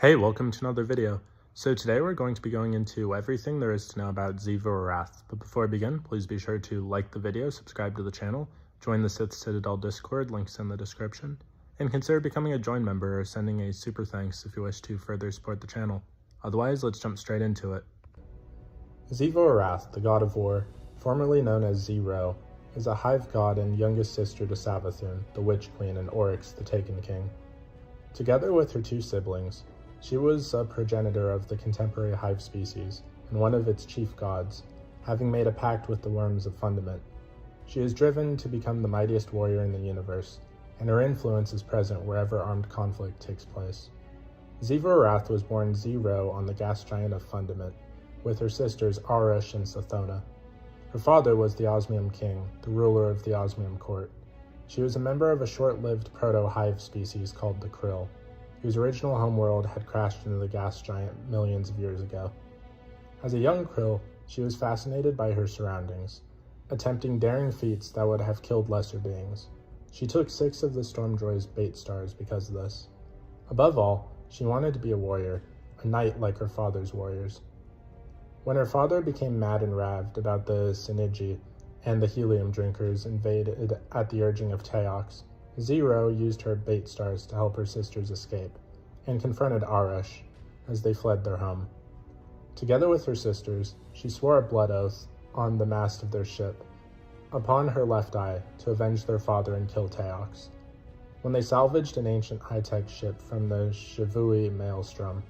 Hey, welcome to another video. So today we're going to be going into everything there is to know about XIVU or ARATH. But before I begin, please be sure to like the video, subscribe to the channel, join the Sith Citadel Discord, links in the description, and consider becoming a join member or sending a super thanks if you wish to further support the channel. Otherwise, let's jump straight into it. XIVU or ARATH, the god of war, formerly known as Zero, is a hive god and youngest sister to Savathun, the Witch Queen, and Oryx, the Taken King. Together with her two siblings, she was a progenitor of the contemporary hive species, and one of its chief gods, having made a pact with the worms of fundament. She is driven to become the mightiest warrior in the universe, and her influence is present wherever armed conflict takes place. XIVU or ARATH was born Zero on the gas giant of Fundament, with her sisters Arash and Sathona. Her father was the Osmium King, the ruler of the Osmium Court. She was a member of a short-lived proto-hive species called the Krill, whose original homeworld had crashed into the gas giant millions of years ago. As a young Krill, she was fascinated by her surroundings, attempting daring feats that would have killed lesser beings. She took 6 of the Stormjoy's bait stars because of this. Above all, she wanted to be a warrior, a knight like her father's warriors. When her father became mad and raved about the Synergy and the helium drinkers invaded at the urging of Teox, Zero used her bait stars to help her sisters escape, and confronted Arash as they fled their home. Together with her sisters, she swore a blood oath on the mast of their ship, upon her left eye, to avenge their father and kill Teox. When they salvaged an ancient high-tech ship from the XIVU maelstrom,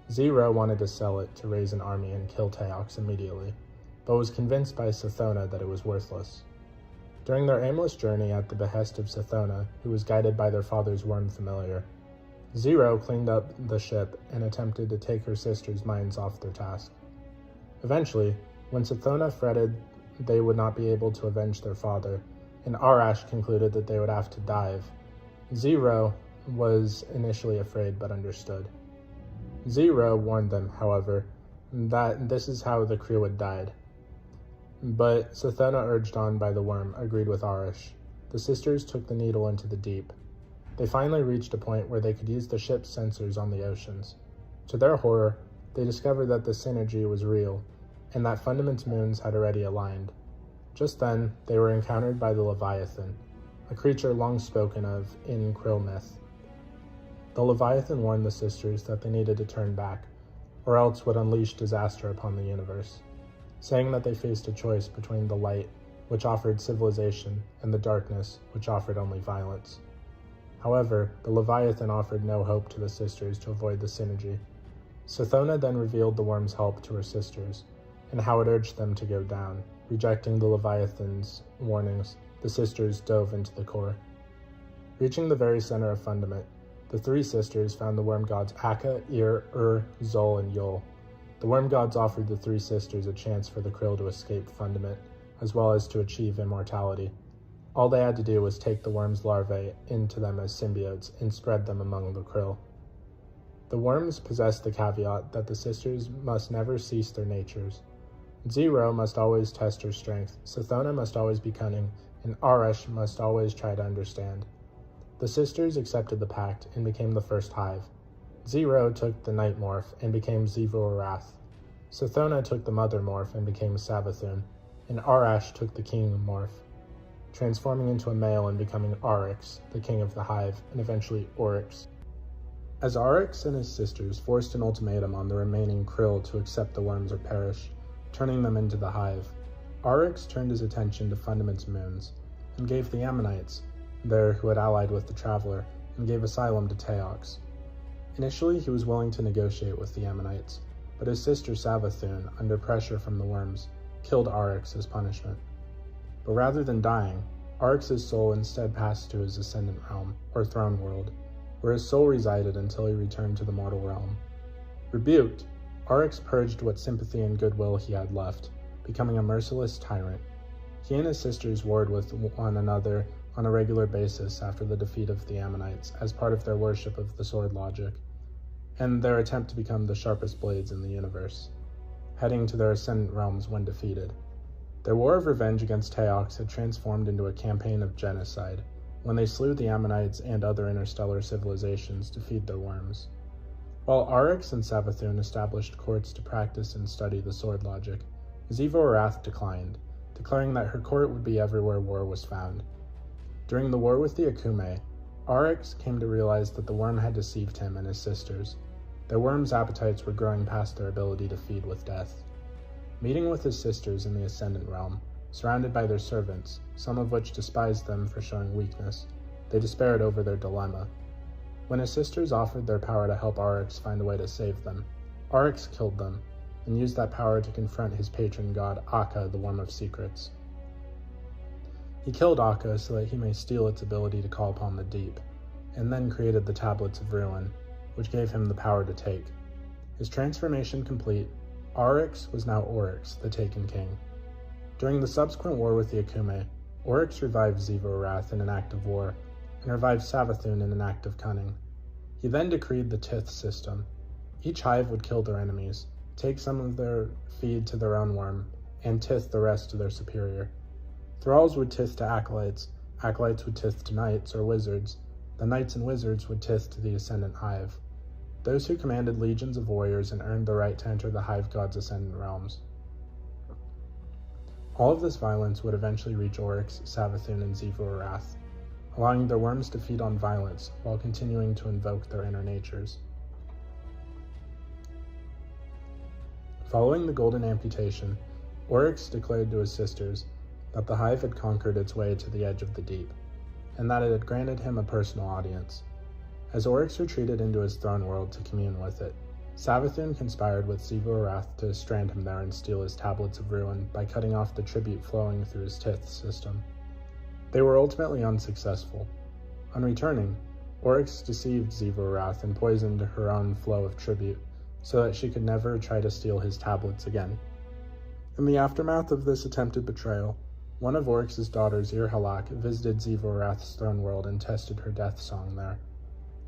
Zero wanted to sell it to raise an army and kill Teox immediately, but was convinced by Sathona that it was worthless. During their aimless journey at the behest of Sathona, who was guided by their father's worm familiar, Zero cleaned up the ship and attempted to take her sisters' minds off their task. Eventually, when Sathona fretted they would not be able to avenge their father, and Arash concluded that they would have to dive, Zero was initially afraid but understood. Zero warned them, however, that this is how the crew had died. But Sathona, urged on by the worm, agreed with Arash. The sisters took the needle into the deep. They finally reached a point where they could use the ship's sensors on the oceans. To their horror, they discovered that the Synergy was real, and that Fundament's moons had already aligned. Just then, they were encountered by the Leviathan, a creature long spoken of in Krill myth. The Leviathan warned the sisters that they needed to turn back, or else would unleash disaster upon the universe, saying that they faced a choice between the light, which offered civilization, and the darkness, which offered only violence. However, the Leviathan offered no hope to the sisters to avoid the Synergy. Sathona then revealed the worm's help to her sisters, and how it urged them to go down. Rejecting the Leviathan's warnings, the sisters dove into the core. Reaching the very center of Fundament, the 3 sisters found the worm gods Akka, Ir, Zol, and Yul. The worm gods offered the 3 sisters a chance for the Krill to escape Fundament, as well as to achieve immortality. All they had to do was take the worm's larvae into them as symbiotes and spread them among the Krill. The worms possessed the caveat that the sisters must never cease their natures. Zero must always test her strength, Sathona must always be cunning, and Arash must always try to understand. The sisters accepted the pact and became the first hive. Zero took the night morph and became XIVU or ARATH. Sathona took the mother morph and became Savathun, and Arash took the king morph, transforming into a male and becoming Oryx, the king of the hive, and eventually Oryx. As Oryx and his sisters forced an ultimatum on the remaining Krill to accept the worms or perish, turning them into the hive, Oryx turned his attention to Fundament's moons, and gave the Ammonites, there who had allied with the Traveler, and gave asylum to Teox. Initially, he was willing to negotiate with the Ammonites, but his sister Savathun, under pressure from the worms, killed Oryx as punishment. But rather than dying, Oryx's soul instead passed to his ascendant realm, or throne world, where his soul resided until he returned to the mortal realm. Rebuked, Oryx purged what sympathy and goodwill he had left, becoming a merciless tyrant. He and his sisters warred with one another on a regular basis after the defeat of the Ammonites as part of their worship of the sword logic, and their attempt to become the sharpest blades in the universe, heading to their ascendant realms when defeated. Their war of revenge against Teox had transformed into a campaign of genocide, when they slew the Ammonites and other interstellar civilizations to feed their worms. While Arrax and Savathun established courts to practice and study the sword logic, XIVU ARATH declined, declaring that her court would be everywhere war was found. During the war with the Akume, Arrax came to realize that the worm had deceived him and his sisters. Their worms' appetites were growing past their ability to feed with death. Meeting with his sisters in the Ascendant realm, surrounded by their servants, some of which despised them for showing weakness, they despaired over their dilemma. When his sisters offered their power to help Arrax find a way to save them, Arrax killed them, and used that power to confront his patron god Akka, the Worm of Secrets. He killed Akka so that he may steal its ability to call upon the deep, and then created the Tablets of Ruin, which gave him the power to take. His transformation complete, Arrax was now Oryx, the Taken King. During the subsequent war with the Akume, Oryx revived XIVU ARATH in an act of war, and revived Savathun in an act of cunning. He then decreed the Tith system. Each hive would kill their enemies, take some of their feed to their own worm, and tith the rest to their superior. Thralls would tith to acolytes, acolytes would tith to knights or wizards, the knights and wizards would tith to the Ascendant Hive. Those who commanded legions of warriors and earned the right to enter the Hive God's Ascendant realms. All of this violence would eventually reach Oryx, Savathun, and XIVU ARATH, allowing their worms to feed on violence while continuing to invoke their inner natures. Following the Golden Amputation, Oryx declared to his sisters that the Hive had conquered its way to the edge of the deep, and that it had granted him a personal audience. As Oryx retreated into his throne world to commune with it, Savathun conspired with XIVU ARATH to strand him there and steal his Tablets of Ruin by cutting off the tribute flowing through his Tith system. They were ultimately unsuccessful. On returning, Oryx deceived XIVU ARATH and poisoned her own flow of tribute, so that she could never try to steal his tablets again. In the aftermath of this attempted betrayal, one of Oryx's daughters, Irhalak, visited XIVU ARATH's throne world and tested her death song there.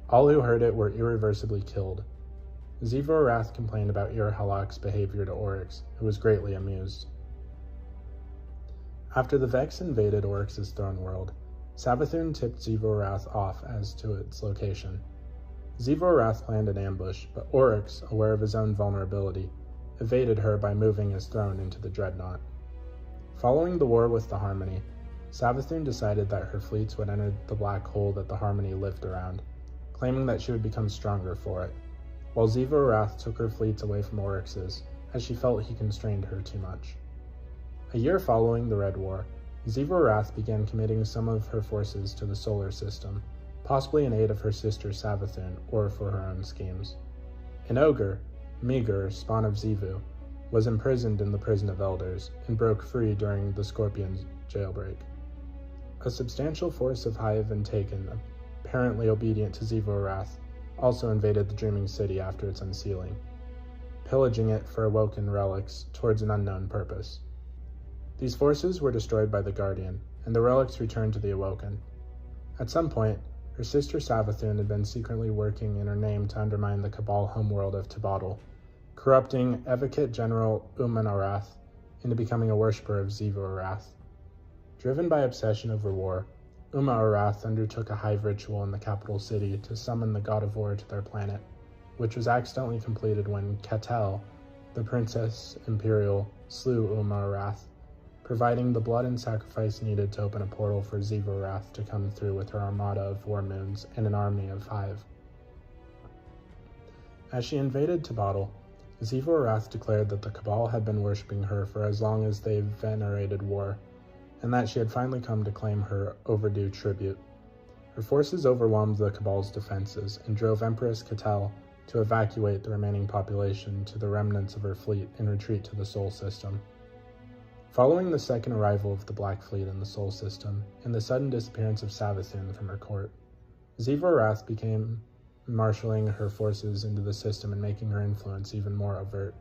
All who heard it were irreversibly killed. XIVU ARATH complained about Irhalak's behavior to Oryx, who was greatly amused. After the Vex invaded Oryx's throne world, Savathun tipped XIVU ARATH off as to its location. XIVU ARATH planned an ambush, but Oryx, aware of his own vulnerability, evaded her by moving his throne into the Dreadnought. Following the war with the Harmony, Savathun decided that her fleets would enter the black hole that the Harmony lived around, claiming that she would become stronger for it, while XIVU ARATH took her fleets away from Oryx's, as she felt he constrained her too much. A year following the Red War, XIVU ARATH began committing some of her forces to the solar system, possibly in aid of her sister Savathun or for her own schemes. An ogre, Meager, spawn of XIVU, was imprisoned in the Prison of Elders and broke free during the Scorpion's jailbreak. A substantial force of Hive and Taken, apparently obedient to XIVU ARATH, also invaded the Dreaming City after its unsealing, pillaging it for awoken relics towards an unknown purpose. These forces were destroyed by the Guardian, and the relics returned to the Awoken. At some point, her sister Savathun had been secretly working in her name to undermine the Cabal homeworld of Tabadal, corrupting Advocate General Uman Arath into becoming a worshipper of XIVU ARATH. Driven by obsession over war, Uma Arath undertook a hive ritual in the capital city to summon the god of war to their planet, which was accidentally completed when Catel, the Princess Imperial, slew Uma Arath, providing the blood and sacrifice needed to open a portal for XIVU ARATH to come through with her armada of war moons and an army of Hive. As she invaded Tabadal, XIVU ARATH declared that the Cabal had been worshipping her for as long as they venerated war, and that she had finally come to claim her overdue tribute. Her forces overwhelmed the Cabal's defenses and drove Empress Catel to evacuate the remaining population to the remnants of her fleet and retreat to the Sol System. Following the second arrival of the Black Fleet in the Sol System and the sudden disappearance of Savathun from her court, XIVU ARATH began marshalling her forces into the system and making her influence even more overt.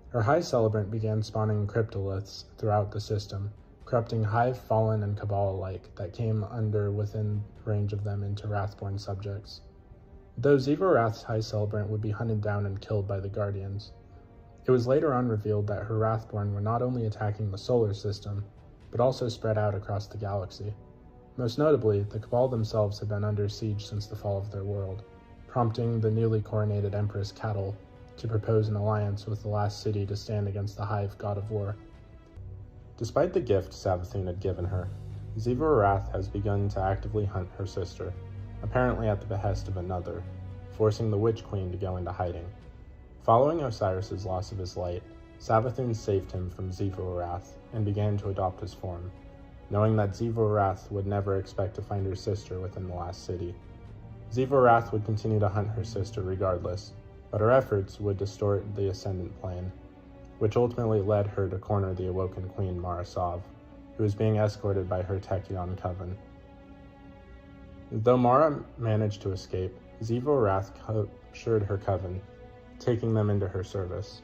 Her High Celebrant began spawning cryptoliths throughout the system, corrupting Hive, Fallen, and Cabal alike that came under within range of them into Wrathborn subjects. Though XIVU ARATH's High Celebrant would be hunted down and killed by the Guardians, it was later on revealed that her Wrathborn were not only attacking the solar system, but also spread out across the galaxy. Most notably, the Cabal themselves had been under siege since the fall of their world, prompting the newly coronated Empress Cattle to propose an alliance with the last city to stand against the Hive god of war. Despite the gift Savathun had given her, XIVU ARATH has begun to actively hunt her sister, apparently at the behest of another, forcing the Witch Queen to go into hiding. Following Osiris's loss of his light, Savathun saved him from XIVU ARATH and began to adopt his form, knowing that XIVU ARATH would never expect to find her sister within the last city. XIVU ARATH would continue to hunt her sister regardless, but her efforts would distort the ascendant plane, which ultimately led her to corner the awoken queen Mara Sov, who was being escorted by her Tachyon coven. Though Mara managed to escape, XIVU ARATH captured her coven, taking them into her service.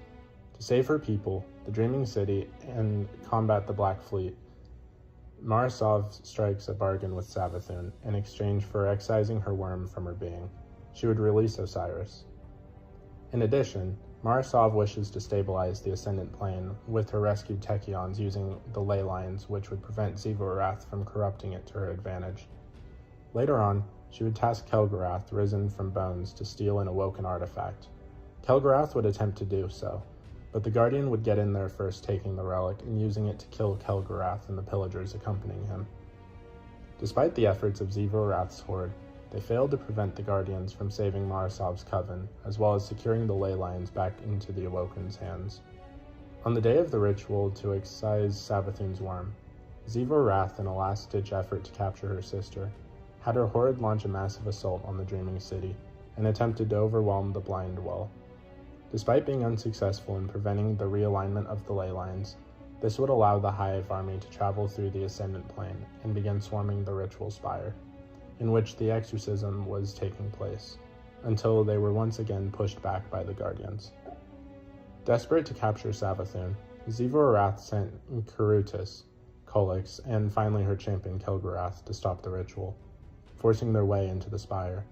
To save her people, the Dreaming City, and combat the Black Fleet, Mara Sov strikes a bargain with Savathun in exchange for excising her worm from her being. She would release Osiris. In addition, Mara Sov wishes to stabilize the Ascendant Plane with her rescued Tachyons using the ley lines, which would prevent XIVU ARATH from corrupting it to her advantage. Later on, she would task Kel'Garath, risen from bones, to steal an awoken artifact. Kel'Garath would attempt to do so, but the Guardian would get in there first, taking the relic and using it to kill Kel'Garath and the pillagers accompanying him. Despite the efforts of XIVU ARATH's horde, they failed to prevent the Guardians from saving Mara Sov's coven, as well as securing the ley lines back into the Awoken's hands. On the day of the ritual to excise Savathun's worm, XIVU ARATH, in a last-ditch effort to capture her sister, had her horde launch a massive assault on the Dreaming City and attempted to overwhelm the Blind Well. Despite being unsuccessful in preventing the realignment of the ley lines, this would allow the Hive army to travel through the Ascendant Plane and begin swarming the ritual spire, in which the exorcism was taking place, until they were once again pushed back by the Guardians. Desperate to capture Savathun, XIVU ARATH sent Kurutus, Kolix, and finally her champion Kel'Garath to stop the ritual, forcing their way into the spire.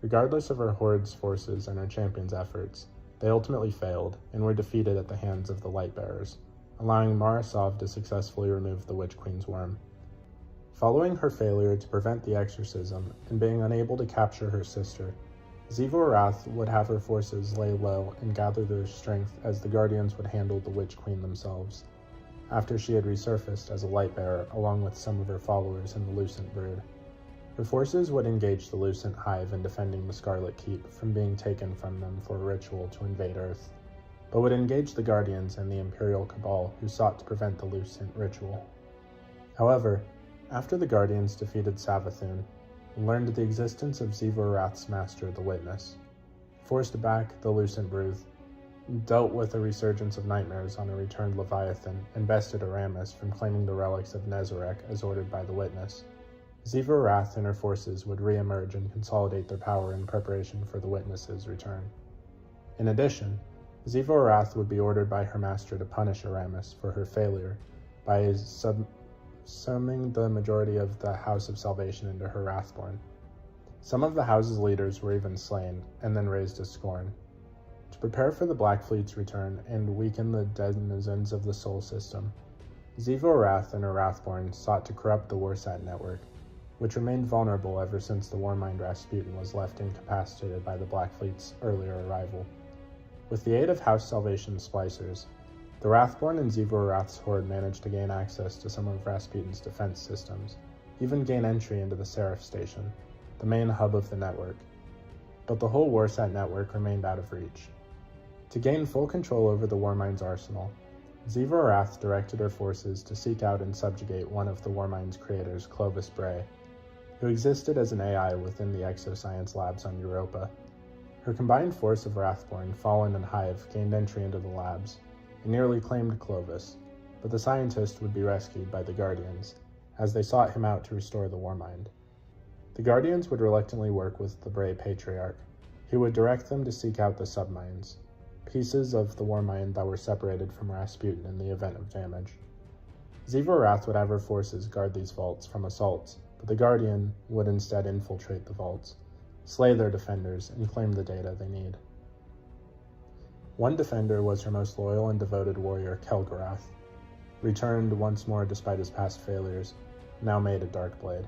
Regardless of her horde's forces and her champion's efforts, they ultimately failed and were defeated at the hands of the Lightbearers, allowing Mara Sov to successfully remove the Witch Queen's worm. Following her failure to prevent the exorcism and being unable to capture her sister, XIVU ARATH would have her forces lay low and gather their strength as the Guardians would handle the Witch Queen themselves, after she had resurfaced as a Lightbearer along with some of her followers in the Lucent Brood. Her forces would engage the Lucent Hive in defending the Scarlet Keep from being taken from them for a ritual to invade Earth, but would engage the Guardians and the Imperial Cabal who sought to prevent the Lucent ritual. However, after the Guardians defeated Savathun and learned the existence of XIVU ARATH's master, the Witness, forced back the Lucent Brood, dealt with a resurgence of nightmares on a returned Leviathan, and bested Aramis from claiming the relics of Nezarec as ordered by the Witness, XIVU ARATH and her forces would re-emerge and consolidate their power in preparation for the Witness's return. In addition, XIVU ARATH would be ordered by her master to punish Aramis for her failure by summoning the majority of the House of Salvation into her Wrathborn. Some of the House's leaders were even slain and then raised to scorn. To prepare for the Black Fleet's return and weaken the denizens of the Sol System, XIVU ARATH and her Wrathborn sought to corrupt the Warsat network, which remained vulnerable ever since the Warmind Rasputin was left incapacitated by the Black Fleet's earlier arrival. With the aid of House Salvation splicers, the Wrathborn and XIVU ARATH's horde managed to gain access to some of Rasputin's defense systems, even gain entry into the Seraph Station, the main hub of the network. But the whole Warsat network remained out of reach. To gain full control over the Warmind's arsenal, XIVU ARATH directed her forces to seek out and subjugate one of the Warmind's creators, Clovis Bray, who existed as an AI within the exoscience labs on Europa. Her combined force of Wrathborn, Fallen, and Hive gained entry into the labs, and nearly claimed Clovis, but the scientist would be rescued by the Guardians, as they sought him out to restore the Warmind. The Guardians would reluctantly work with the Bray Patriarch, who would direct them to seek out the subminds, pieces of the Warmind that were separated from Rasputin in the event of damage. XIVU ARATH would have her forces guard these vaults from assaults, but the Guardian would instead infiltrate the vaults, slay their defenders, and claim the data they need. One defender was her most loyal and devoted warrior, Kel'Garath, returned once more despite his past failures, now made a Darkblade.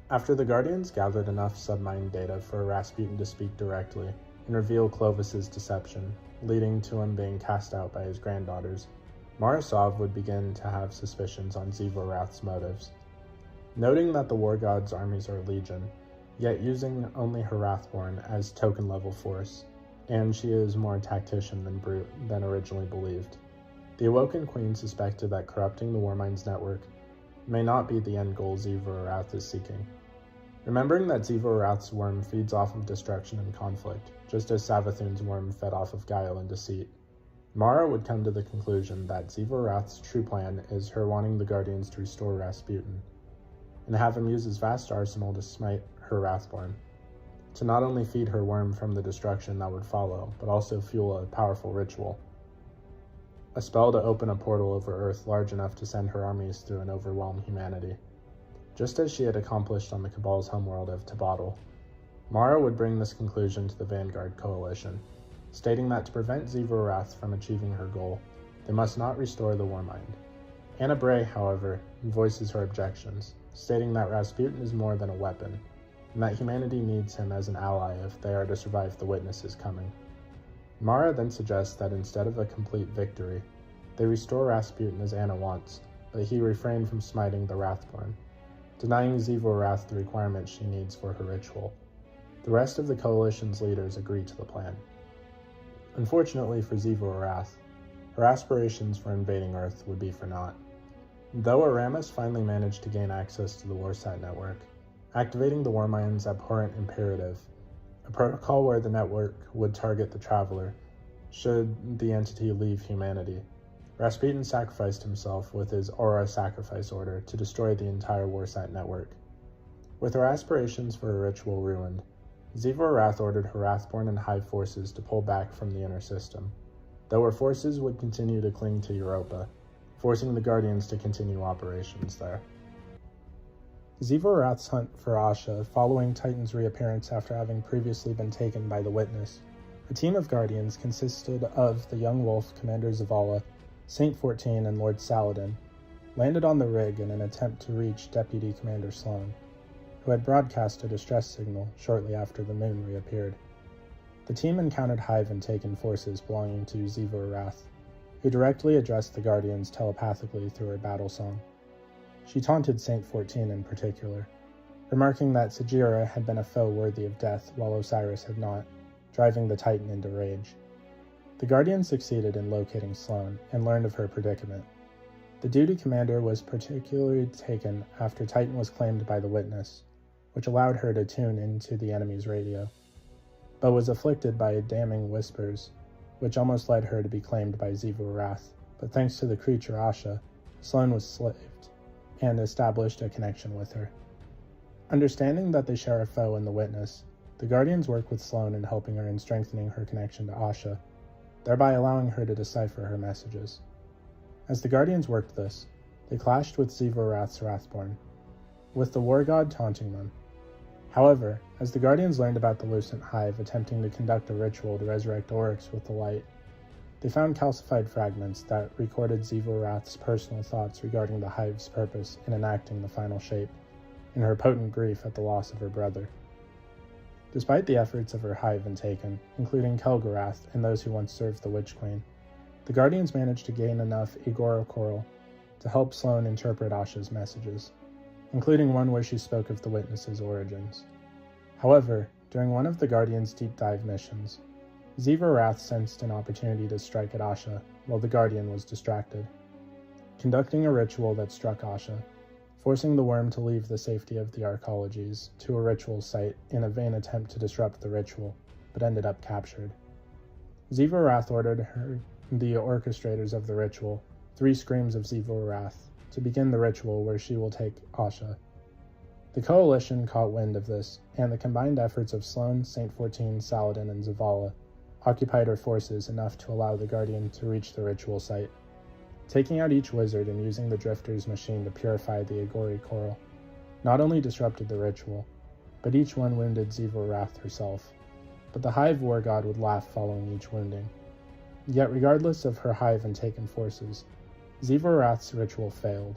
After the Guardians gathered enough submind data for Rasputin to speak directly and reveal Clovis's deception, leading to him being cast out by his granddaughters, Morozov would begin to have suspicions on XIVU Arath's motives. Noting that the War God's armies are legion, yet using only her Wrathborn as token-level force, and she is more tactician than brute than originally believed, the Awoken Queen suspected that corrupting the Warmind's network may not be the end goal XIVU Arath is seeking. Remembering that XIVU Arath's worm feeds off of destruction and conflict, just as Savathun's worm fed off of guile and deceit, Mara would come to the conclusion that XIVU Arath's true plan is her wanting the Guardians to restore Rasputin, and have him use his vast arsenal to smite her Wrathborn, to not only feed her worm from the destruction that would follow, but also fuel a powerful ritual. A spell to open a portal over Earth large enough to send her armies through and overwhelm humanity, just as she had accomplished on the Cabal's homeworld of Tabadal. Mara would bring this conclusion to the Vanguard Coalition, stating that to prevent XIVU Arath from achieving her goal, they must not restore the Warmind. Anna Bray, however, voices her objections, stating that Rasputin is more than a weapon, and that humanity needs him as an ally if they are to survive the witnesses coming. Mara then suggests that instead of a complete victory, they restore Rasputin as Anna wants, but he refrain from smiting the Wrathborn, denying XIVU Arath the requirements she needs for her ritual. The rest of the Coalition's leaders agree to the plan. Unfortunately for XIVU Arath, her aspirations for invading Earth would be for naught. Though Aramis finally managed to gain access to the Warsat network, activating the Warmind's abhorrent imperative, a protocol where the network would target the Traveler should the entity leave humanity, Rasputin sacrificed himself with his Aura Sacrifice Order to destroy the entire Warsat network. With her aspirations for a ritual ruined, XIVU Arath ordered her Wrathborn and Hive forces to pull back from the inner system, though her forces would continue to cling to Europa, forcing the Guardians to continue operations there. XIVU Arath's hunt for Asha following Titan's reappearance after having previously been taken by the Witness. A team of Guardians consisted of the Young Wolf, Commander Zavala, Saint 14, and Lord Saladin, landed on the rig in an attempt to reach Deputy Commander Sloan, who had broadcast a distress signal shortly after the moon reappeared. The team encountered Hive and Taken forces belonging to XIVU Arath, who directly addressed the Guardians telepathically through her battle song. She taunted Saint 14 in particular, remarking that Sagira had been a foe worthy of death while Osiris had not, driving the Titan into rage. The Guardians succeeded in locating Sloan and learned of her predicament. The duty commander was particularly taken after Titan was claimed by the Witness, which allowed her to tune into the enemy's radio, but was afflicted by damning whispers, which almost led her to be claimed by XIVU Arath, but thanks to the creature Asha, Sloan was slaved and established a connection with her. Understanding that they share a foe in the Witness, the Guardians work with Sloan in helping her in strengthening her connection to Asha, thereby allowing her to decipher her messages. As the Guardians worked this, they clashed with XIVU Arath's Wrathborn, with the War God taunting them. However, as the Guardians learned about the Lucent Hive attempting to conduct a ritual to resurrect Oryx with the light, they found calcified fragments that recorded XIVU Arath's personal thoughts regarding the Hive's purpose in enacting the final shape, in her potent grief at the loss of her brother. Despite the efforts of her Hive and Taken, including Kelgarath and those who once served the Witch Queen, the Guardians managed to gain enough Igorocoral to help Sloan interpret Asha's messages, including one where she spoke of the Witness's origins. However, during one of the Guardians' deep dive missions, XIVU Arath sensed an opportunity to strike at Asha while the Guardian was distracted, conducting a ritual that struck Asha, forcing the worm to leave the safety of the arcologies to a ritual site in a vain attempt to disrupt the ritual, but ended up captured. XIVU Arath ordered the orchestrators of the ritual, 3 Screams of XIVU Arath, to begin the ritual where she will take Asha. The Coalition caught wind of this, and the combined efforts of Sloan, Saint 14, Saladin, and Zavala occupied her forces enough to allow the Guardian to reach the ritual site, taking out each wizard and using the Drifter's machine to purify the Agori Coral. Not only disrupted the ritual, but each one wounded XIVU Arath herself, but the Hive War God would laugh following each wounding. Yet regardless of her Hive and Taken forces, XIVU Arath's ritual failed,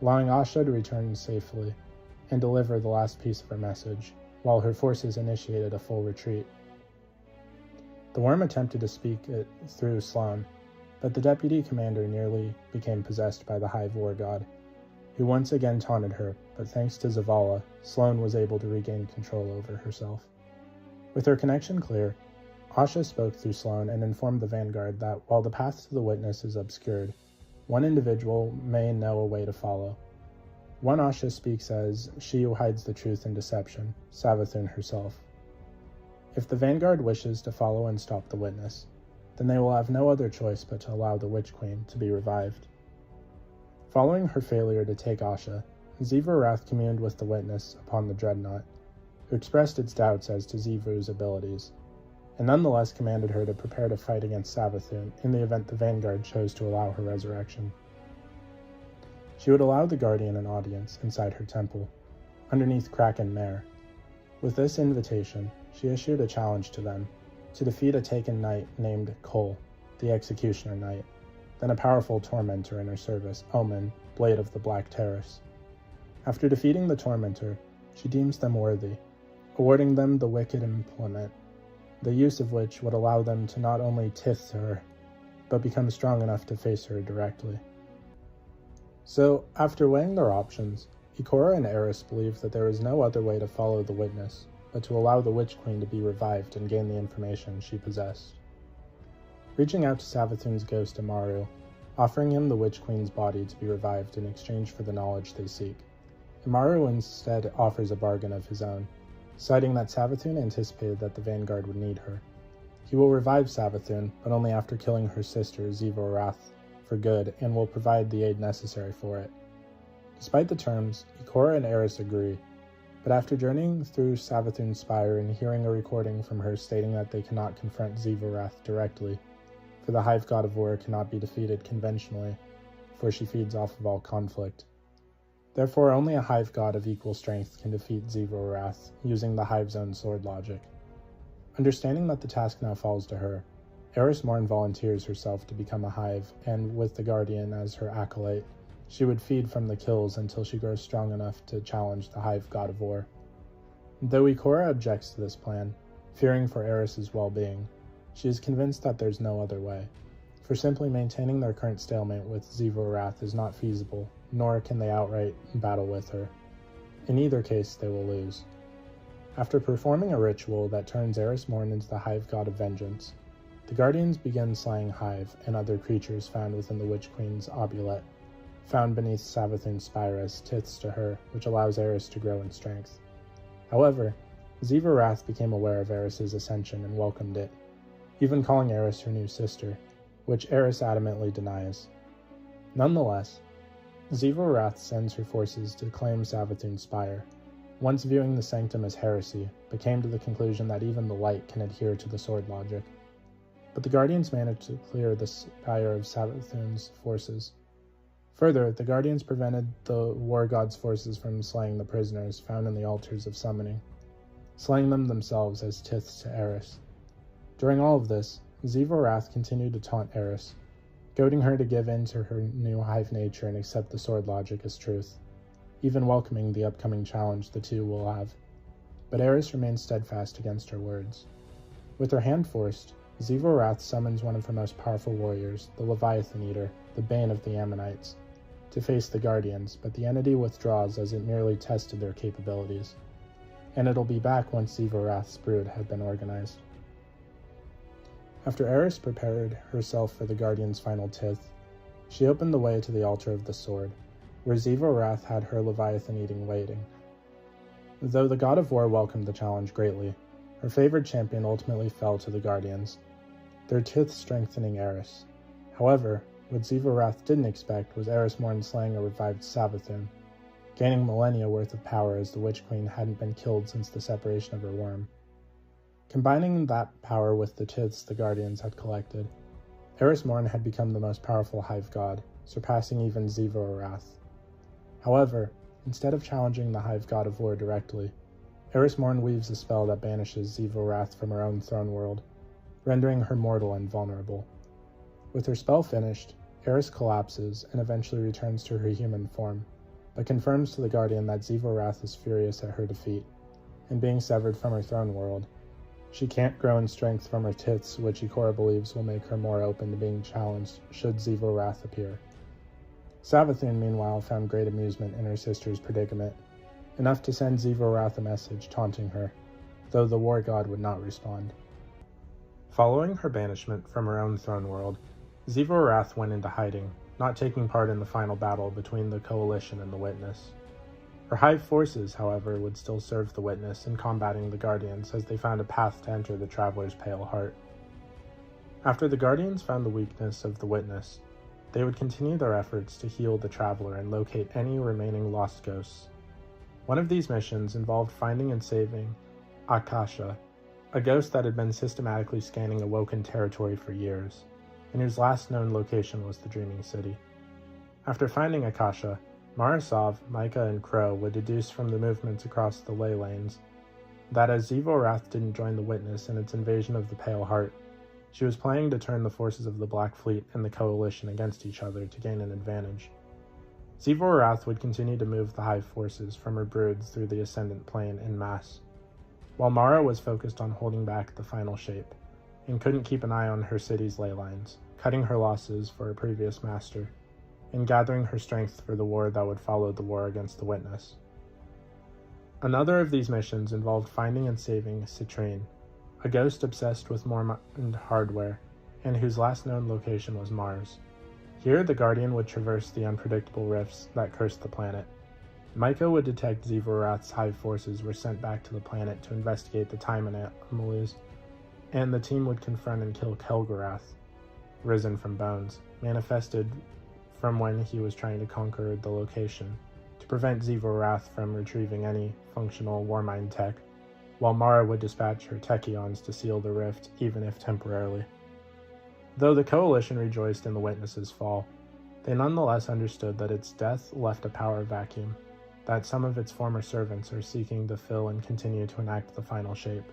allowing Asha to return safely, and deliver the last piece of her message, while her forces initiated a full retreat. The worm attempted to speak it through Sloane, but the deputy commander nearly became possessed by the Hive War God, who once again taunted her, but thanks to Zavala, Sloane was able to regain control over herself. With her connection clear, Asha spoke through Sloane and informed the Vanguard that while the path to the witness is obscured, one individual may know a way to follow. One Asha speaks as she who hides the truth in deception, Savathun herself. If the Vanguard wishes to follow and stop the witness, then they will have no other choice but to allow the Witch Queen to be revived. Following her failure to take Asha, XIVU ARATH communed with the witness upon the Dreadnought, who expressed its doubts as to XIVU's abilities, and nonetheless commanded her to prepare to fight against Savathun in the event the Vanguard chose to allow her resurrection. She would allow the Guardian an audience inside her temple, underneath Kraken Mare. With this invitation, she issued a challenge to them to defeat a taken knight named Cole, the Executioner Knight, then a powerful tormentor in her service, Omen, Blade of the Black Terrace. After defeating the tormentor, she deems them worthy, awarding them the Wicked Implement, the use of which would allow them to not only tith to her, but become strong enough to face her directly. So, after weighing their options, Ikora and Eris believed that there was no other way to follow the witness but to allow the Witch Queen to be revived and gain the information she possessed. Reaching out to Savathun's ghost Amaru, offering him the Witch Queen's body to be revived in exchange for the knowledge they seek, Amaru instead offers a bargain of his own, citing that Savathun anticipated that the Vanguard would need her. He will revive Savathun, but only after killing her sister, XIVU ARATH, for good, and will provide the aid necessary for it. Despite the terms, Ikora and Eris agree, but after journeying through Savathun's spire and hearing a recording from her stating that they cannot confront XIVU ARATH directly, for the Hive God of War cannot be defeated conventionally, for she feeds off of all conflict. Therefore, only a Hive God of equal strength can defeat XIVU ARATH, using the Hive's own sword logic. Understanding that the task now falls to her, Eris Morn volunteers herself to become a Hive, and with the Guardian as her acolyte, she would feed from the kills until she grows strong enough to challenge the Hive God of War. Though Ikora objects to this plan, fearing for Eris's well-being, she is convinced that there's no other way, for simply maintaining their current stalemate with XIVU ARATH is not feasible, nor can they outright battle with her. In either case, they will lose. After performing a ritual that turns Eris Morn into the Hive God of Vengeance, the Guardians begin slaying Hive and other creatures found within the Witch Queen's obulette, found beneath Savathun's spire as tiths to her, which allows Eris to grow in strength. However, XIVU ARATH became aware of Eris's ascension and welcomed it, even calling Eris her new sister, which Eris adamantly denies. Nonetheless, XIVU ARATH sends her forces to claim Savathun's spire, once viewing the sanctum as heresy, but came to the conclusion that even the light can adhere to the sword logic. But the Guardians managed to clear the spire of Savathun's forces. Further, the Guardians prevented the War God's forces from slaying the prisoners found in the altars of summoning, slaying them themselves as tiths to Eris. During all of this, XIVU ARATH continued to taunt Eris, goading her to give in to her new Hive nature and accept the sword logic as truth, even welcoming the upcoming challenge the two will have. But Eris remained steadfast against her words. With her hand forced, XIVU ARATH summons one of her most powerful warriors, the Leviathan Eater, the Bane of the Ammonites, to face the Guardians, but the entity withdraws as it merely tested their capabilities, and it'll be back once XIVU ARATH's brood had been organized. After Eris prepared herself for the Guardian's final tith, she opened the way to the altar of the sword, where XIVU ARATH had her Leviathan eating waiting. Though the God of War welcomed the challenge greatly, her favored champion ultimately fell to the Guardians, their tith strengthening Eris. However, what XIVU ARATH didn't expect was Eris Morn slaying a revived Savathun, gaining millennia worth of power as the Witch Queen hadn't been killed since the separation of her worm. Combining that power with the tiths the Guardians had collected, Eris Morn had become the most powerful Hive God, surpassing even XIVU ARATH. However, instead of challenging the Hive God of War directly, Eris Morn weaves a spell that banishes XIVU ARATH from her own throne world, rendering her mortal and vulnerable. With her spell finished, Eris collapses and eventually returns to her human form, but confirms to the Guardian that XIVU ARATH is furious at her defeat, and being severed from her throne world. She can't grow in strength from her tiths, which Ikora believes will make her more open to being challenged should XIVU ARATH appear. Savathun, meanwhile, found great amusement in her sister's predicament, enough to send XIVU ARATH a message taunting her, though the war god would not respond. Following her banishment from her own throne world, XIVU ARATH went into hiding, not taking part in the final battle between the Coalition and the Witness. Her hive forces, however, would still serve the Witness in combating the Guardians as they found a path to enter the Traveler's Pale Heart. After the Guardians found the weakness of the Witness, they would continue their efforts to heal the Traveler and locate any remaining lost ghosts. One of these missions involved finding and saving Akasha, a ghost that had been systematically scanning Awoken territory for years, and whose last known location was the Dreaming City. After finding Akasha, Marasov, Micah, and Crow would deduce from the movements across the ley lanes that as XIVU ARATH didn't join the Witness in its invasion of the Pale Heart, she was planning to turn the forces of the Black Fleet and the Coalition against each other to gain an advantage. XIVU ARATH would continue to move the hive forces from her broods through the Ascendant Plane en masse, while Mara was focused on holding back the final shape, and couldn't keep an eye on her city's ley lines, cutting her losses for her previous master, and gathering her strength for the war that would follow the war against the Witness. Another of these missions involved finding and saving Citrine, a ghost obsessed with Mormont hardware, and whose last known location was Mars. Here, the Guardian would traverse the unpredictable rifts that cursed the planet. Micah would detect XIVU ARATH's hive forces were sent back to the planet to investigate the time anomalies, and the team would confront and kill Kel'Garath, risen from bones, manifested from when he was trying to conquer the location, to prevent XIVU ARATH from retrieving any functional Warmind tech, while Mara would dispatch her Techions to seal the rift, even if temporarily. Though the Coalition rejoiced in the Witness's fall, they nonetheless understood that its death left a power vacuum, that some of its former servants are seeking to fill and continue to enact the final shape.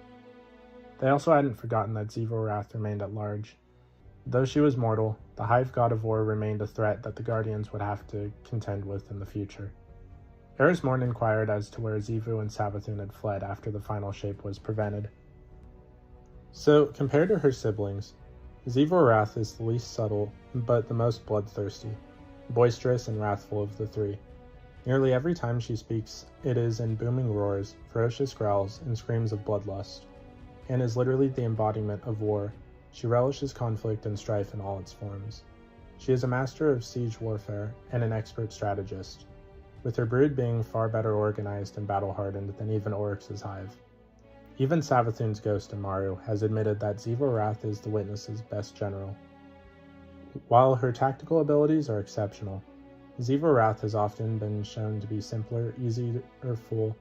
They also hadn't forgotten that XIVU ARATH remained at large. Though she was mortal, the Hive God of War remained a threat that the Guardians would have to contend with in the future. Eris Morn inquired as to where XIVU and Savathun had fled after the final shape was prevented. So, compared to her siblings, XIVU ARATH is the least subtle, but the most bloodthirsty, boisterous and wrathful of the three. Nearly every time she speaks, it is in booming roars, ferocious growls, and screams of bloodlust, and is literally the embodiment of war. She relishes conflict and strife in all its forms. She is a master of siege warfare and an expert strategist, with her brood being far better organized and battle-hardened than even Oryx's hive. Even Savathun's ghost, Amaru, has admitted that XIVU ARATH is the Witness's best general. While her tactical abilities are exceptional, XIVU ARATH has often been shown to be simpler, easier to fool,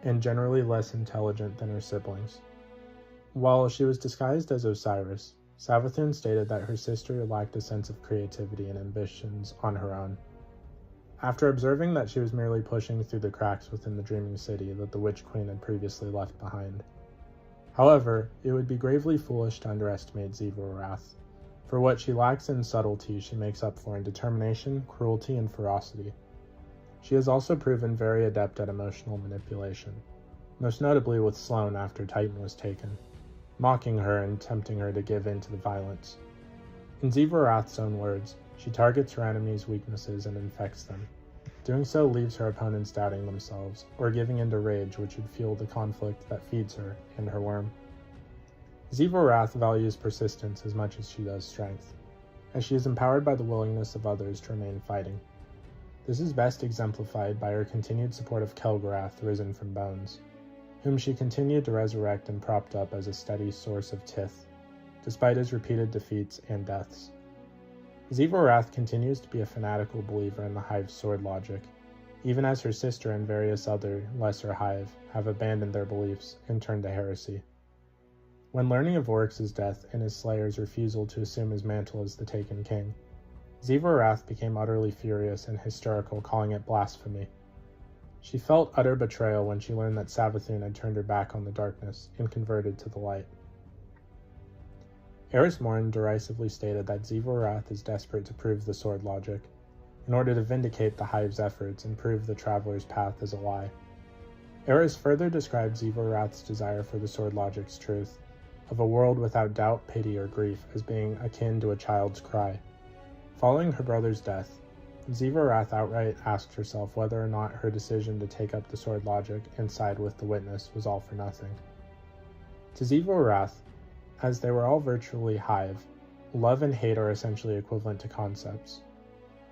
and generally less intelligent than her siblings. While she was disguised as Osiris, Savathun stated that her sister lacked a sense of creativity and ambitions on her own. After observing that she was merely pushing through the cracks within the Dreaming City that the Witch Queen had previously left behind. However, it would be gravely foolish to underestimate XIVU ARATH. For what she lacks in subtlety, she makes up for in determination, cruelty, and ferocity. She has also proven very adept at emotional manipulation, most notably with Sloane after Titan was taken, mocking her and tempting her to give in to the violence. In XIVU ARATH's own words, she targets her enemies' weaknesses and infects them. Doing so leaves her opponents doubting themselves, or giving into rage which would fuel the conflict that feeds her and her worm. XIVU ARATH values persistence as much as she does strength, as she is empowered by the willingness of others to remain fighting. This is best exemplified by her continued support of Kel'Garath, risen from bones, whom she continued to resurrect and propped up as a steady source of tith, despite his repeated defeats and deaths. XIVU ARATH continues to be a fanatical believer in the Hive's sword logic, even as her sister and various other lesser Hive have abandoned their beliefs and turned to heresy. When learning of Oryx's death and his slayer's refusal to assume his mantle as the Taken King, XIVU ARATH became utterly furious and hysterical, calling it blasphemy. She felt utter betrayal when she learned that Savathun had turned her back on the darkness and converted to the light. Eris Morn derisively stated that XIVU ARATH is desperate to prove the sword logic, in order to vindicate the Hive's efforts and prove the Traveler's path is a lie. Eris further describes XIVU Arath's desire for the sword logic's truth, of a world without doubt, pity, or grief, as being akin to a child's cry. Following her brother's death, XIVU Arath outright asked herself whether or not her decision to take up the sword logic and side with the witness was all for nothing. To XIVU Arath, as they were all virtually Hive, love and hate are essentially equivalent to concepts.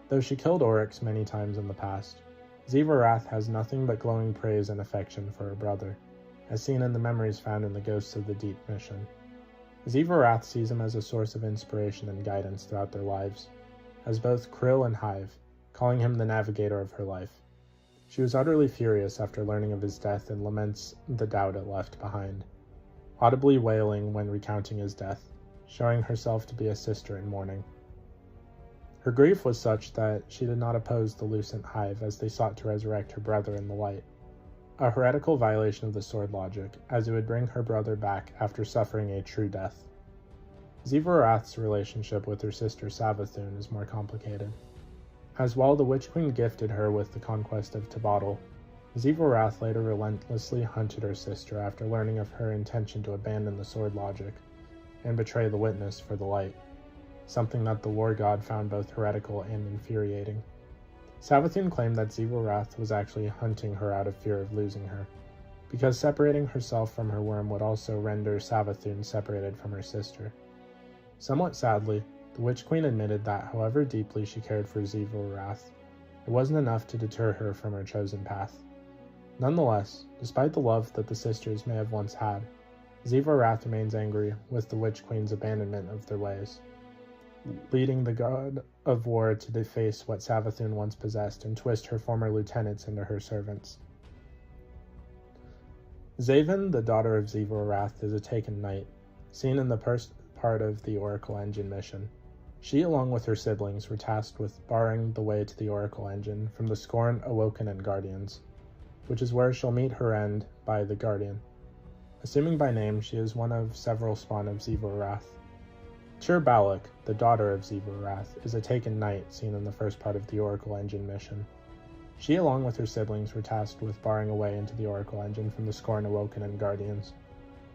Though she killed Oryx many times in the past, XIVU Arath has nothing but glowing praise and affection for her brother, as seen in the memories found in the Ghosts of the Deep mission. XIVU Arath sees him as a source of inspiration and guidance throughout their lives, as both Krill and Hive, calling him the navigator of her life. She was utterly furious after learning of his death and laments the doubt it left behind, audibly wailing when recounting his death, showing herself to be a sister in mourning. Her grief was such that she did not oppose the Lucent Hive as they sought to resurrect her brother in the light, a heretical violation of the sword logic, as it would bring her brother back after suffering a true death. XIVU Arath's relationship with her sister Savathun is more complicated, as while the Witch Queen gifted her with the conquest of Tabottle, XIVU Arath later relentlessly hunted her sister after learning of her intention to abandon the sword logic and betray the witness for the light, something that the war god found both heretical and infuriating. Savathun claimed that XIVU Arath was actually hunting her out of fear of losing her, because separating herself from her worm would also render Savathun separated from her sister. Somewhat sadly, the Witch Queen admitted that however deeply she cared for XIVU Arath, it wasn't enough to deter her from her chosen path. Nonetheless, despite the love that the sisters may have once had, XIVU Arath remains angry with the Witch Queen's abandonment of their ways, leading the god of war to deface what Savathun once possessed and twist her former lieutenants into her servants. Zaven, the daughter of XIVU Arath, is a taken knight, seen in the first part of the Oracle Engine mission. She, along with her siblings, were tasked with barring the way to the Oracle Engine from the Scorn, Awoken, and Guardians, which is where she'll meet her end by the Guardian. Assuming by name, she is one of several spawn of XIVU Arath. Tyr Balak, the daughter of XIVU Arath, is a taken knight seen in the first part of the Oracle Engine mission. She, along with her siblings, were tasked with barring a way into the Oracle Engine from the Scorn, Awoken, and Guardians,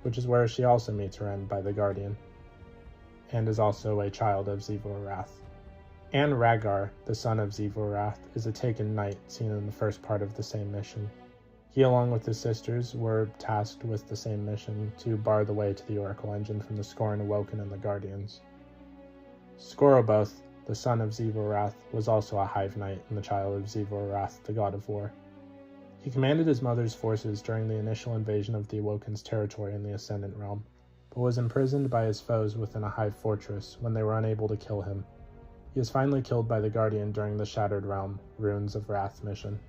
which is where she also meets her end by the Guardian, and is also a child of XIVU Arath. And Rhaegar, the son of XIVU Arath, is a taken knight seen in the first part of the same mission. He, along with his sisters, were tasked with the same mission to bar the way to the Oracle Engine from the Scorn, Awoken, and the Guardians. Skoroboth, the son of XIVU Arath, was also a Hive Knight and the child of XIVU Arath, the god of war. He commanded his mother's forces during the initial invasion of the Awoken's territory in the Ascendant Realm, but was imprisoned by his foes within a Hive fortress when they were unable to kill him. He is finally killed by the Guardian during the Shattered Realm, Runes of Wrath mission.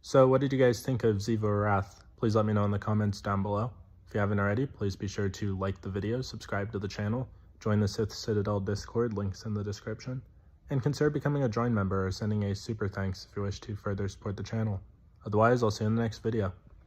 So what did you guys think of XIVU Arath? Please let me know in the comments down below. If you haven't already, please be sure to like the video, subscribe to the channel, join the Sith Citadel Discord, links in the description, and consider becoming a join member or sending a super thanks if you wish to further support the channel. Otherwise, I'll see you in the next video.